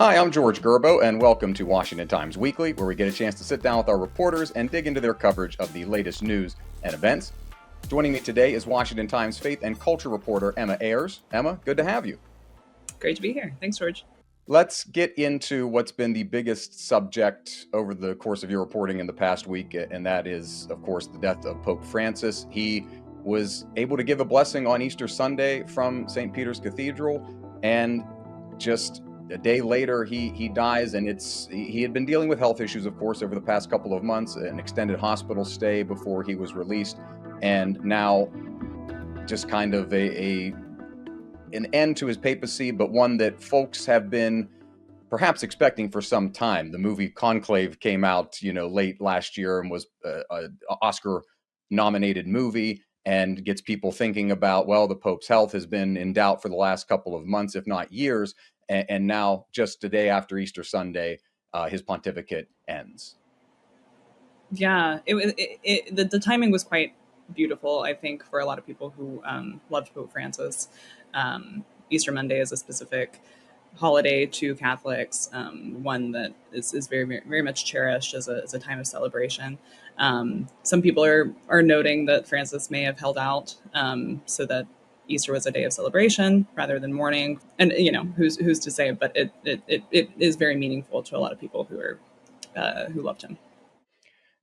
Hi, I'm George Gerbo, and welcome to Washington Times Weekly, where we get a chance to sit down with our reporters and dig into their coverage of the latest news and events. Joining me today is Washington Times faith and culture reporter Emma Ayers. Emma, good to have you. Great to be here. Thanks, George. Let's get into what's been the biggest subject over the course of your reporting in the past week, and that is, of course, the death of Pope Francis. He was able to give a blessing on Easter Sunday from St. Peter's Cathedral, and just a day later he dies. And he had been dealing with health issues, of course, over the past couple of months, an extended hospital stay before he was released, and now just kind of an end to his papacy, but one that folks have been perhaps expecting for some time. The movie Conclave came out, late last year and was an Oscar-nominated movie, and gets people thinking about, well, the Pope's health has been in doubt for the last couple of months, if not years, and now just the day after Easter Sunday, his pontificate ends. Yeah, the timing was quite beautiful, I think, for a lot of people who loved Pope Francis. Easter Monday is a specific holiday to Catholics, one that is very, very, very much cherished as a time of celebration. Some people are noting that Francis may have held out so that Easter was a day of celebration rather than mourning. And who's to say? But it is very meaningful to a lot of people who loved him.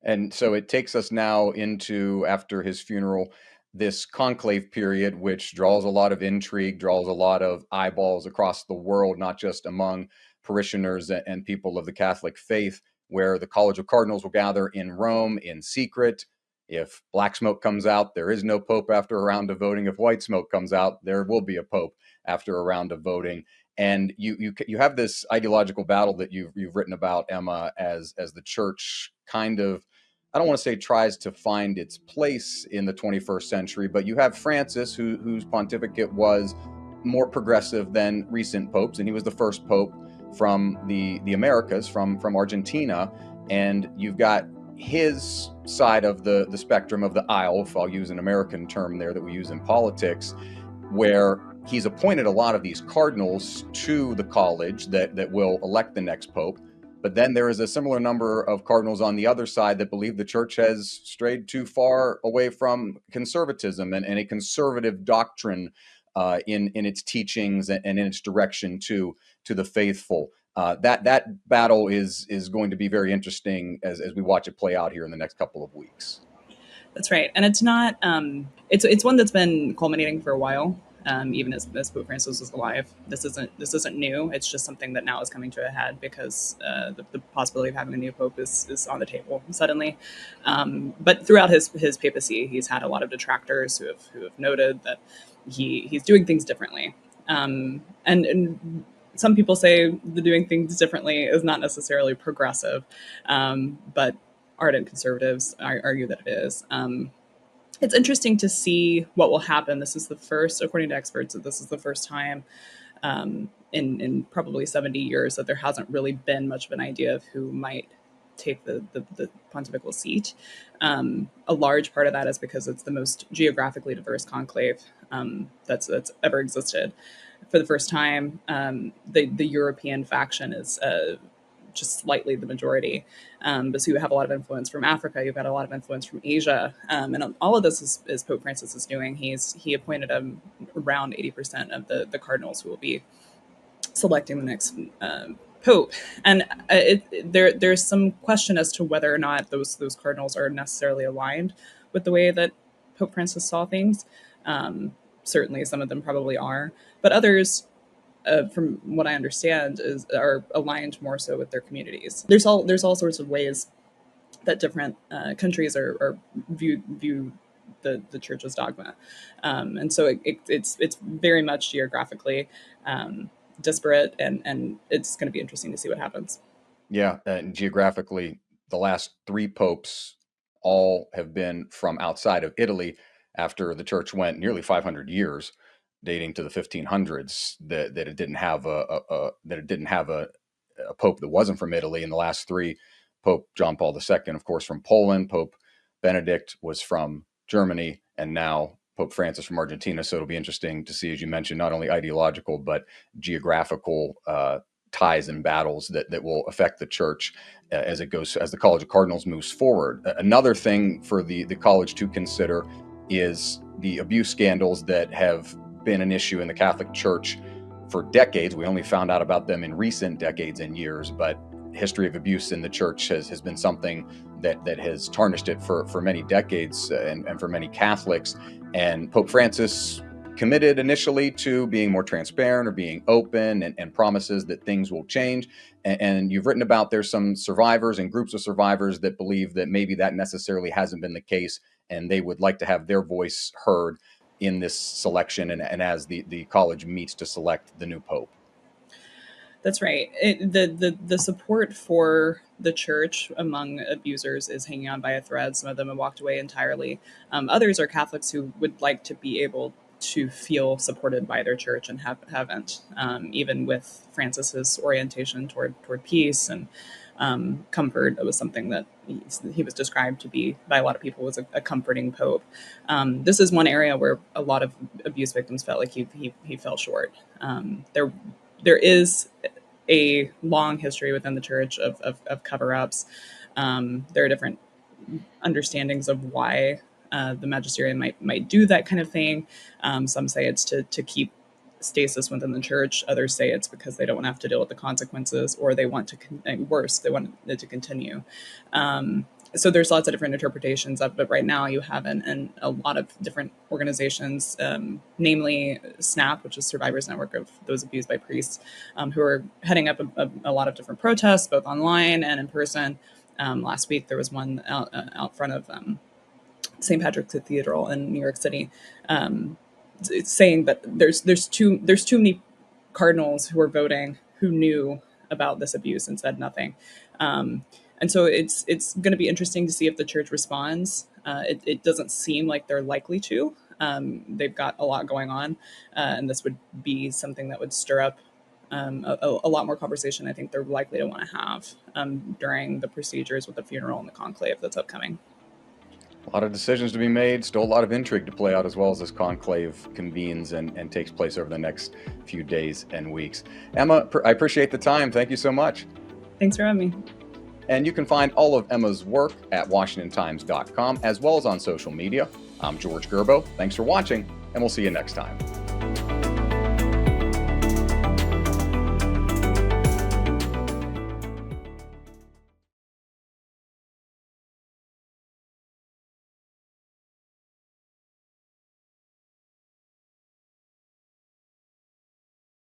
And so it takes us now into, after his funeral, this conclave period, which draws a lot of intrigue, draws a lot of eyeballs across the world, not just among parishioners and people of the Catholic faith, where the College of Cardinals will gather in Rome in secret. If black smoke comes out, there is no pope after a round of voting. If white smoke comes out, there will be a pope after a round of voting. And you have this ideological battle that you've written about, Emma, as the church kind of, I don't want to say tries to find its place in the 21st century, but you have Francis, whose pontificate was more progressive than recent popes, and he was the first pope from the Americas, from Argentina, and you've got his side of the spectrum of the aisle, if I'll use an American term there that we use in politics, where he's appointed a lot of these cardinals to the college that will elect the next pope. But then there is a similar number of cardinals on the other side that believe the church has strayed too far away from conservatism and a conservative doctrine in its teachings and in its direction to the faithful. That battle is going to be very interesting as we watch it play out here in the next couple of weeks. That's right, and it's not. It's one that's been culminating for a while. Even as Pope Francis was alive, this isn't new. It's just something that now is coming to a head because the possibility of having a new pope is on the table suddenly. But throughout his papacy, he's had a lot of detractors who have noted that he's doing things differently. And some people say the doing things differently is not necessarily progressive, but ardent conservatives argue that it is. It's interesting to see what will happen. This is the first, according to experts, that this is the first time in probably 70 years that there hasn't really been much of an idea of who might take the pontifical seat. A large part of that is because it's the most geographically diverse conclave that's ever existed. For the first time, the European faction is just slightly the majority. But so you have a lot of influence from Africa, you've got a lot of influence from Asia. And all of this is Pope Francis is doing. He appointed around 80% of the cardinals who will be selecting the next pope. And there's some question as to whether or not those cardinals are necessarily aligned with the way that Pope Francis saw things. Certainly, some of them probably are, but others, from what I understand, are aligned more so with their communities. There's all sorts of ways that different countries are view the church's dogma, and so it's very much geographically disparate, and it's going to be interesting to see what happens. Yeah, and geographically, the last three popes all have been from outside of Italy after the church went nearly 500 years, dating to the 1500s, that it didn't have a pope that wasn't from Italy. In the last three, Pope John Paul II, of course, from Poland, Pope Benedict was from Germany, and now Pope Francis from Argentina. So it'll be interesting to see, as you mentioned, not only ideological but geographical ties and battles that will affect the church as the College of Cardinals moves forward. Another thing for the college to consider is the abuse scandals that have been an issue in the Catholic Church for decades. We only found out about them in recent decades and years, but history of abuse in the church has been something that has tarnished it for many decades, and for many Catholics. And Pope Francis committed initially to being more transparent or being open, and promises that things will change. And you've written about there's some survivors and groups of survivors that believe that maybe that necessarily hasn't been the case, and they would like to have their voice heard in this selection, and as the college meets to select the new pope. That's right. The support for the church among abusers is hanging on by a thread. Some of them have walked away entirely. Others are Catholics who would like to be able to feel supported by their church and haven't. Even with Francis's orientation toward peace and comfort, it was something that he was described to be by a lot of people as a comforting pope. This is one area where a lot of abuse victims felt like he fell short. There is a long history within the church of cover-ups. There are different understandings of why the magisterium might do that kind of thing. Some say it's to keep stasis within the church. Others say it's because they don't want to have to deal with the consequences, or they want to worse, they want it to continue. So there's lots of different interpretations of, but right now you have a lot of different organizations, namely SNAP, which is Survivors Network of Those Abused by Priests, who are heading up a lot of different protests, both online and in person. Last week there was one out front of St. Patrick's Cathedral in New York City, saying that there's too many cardinals who are voting who knew about this abuse and said nothing. And so it's going to be interesting to see if the church responds. It doesn't seem like they're likely to. They've got a lot going on, and this would be something that would stir up a lot more conversation. I think they're likely to want to have during the procedures with the funeral and the conclave that's upcoming. A lot of decisions to be made, still a lot of intrigue to play out, as well as this conclave convenes and takes place over the next few days and weeks. Emma, I appreciate the time. Thank you so much. Thanks for having me. And you can find all of Emma's work at WashingtonTimes.com, as well as on social media. I'm George Gerbo. Thanks for watching, and we'll see you next time.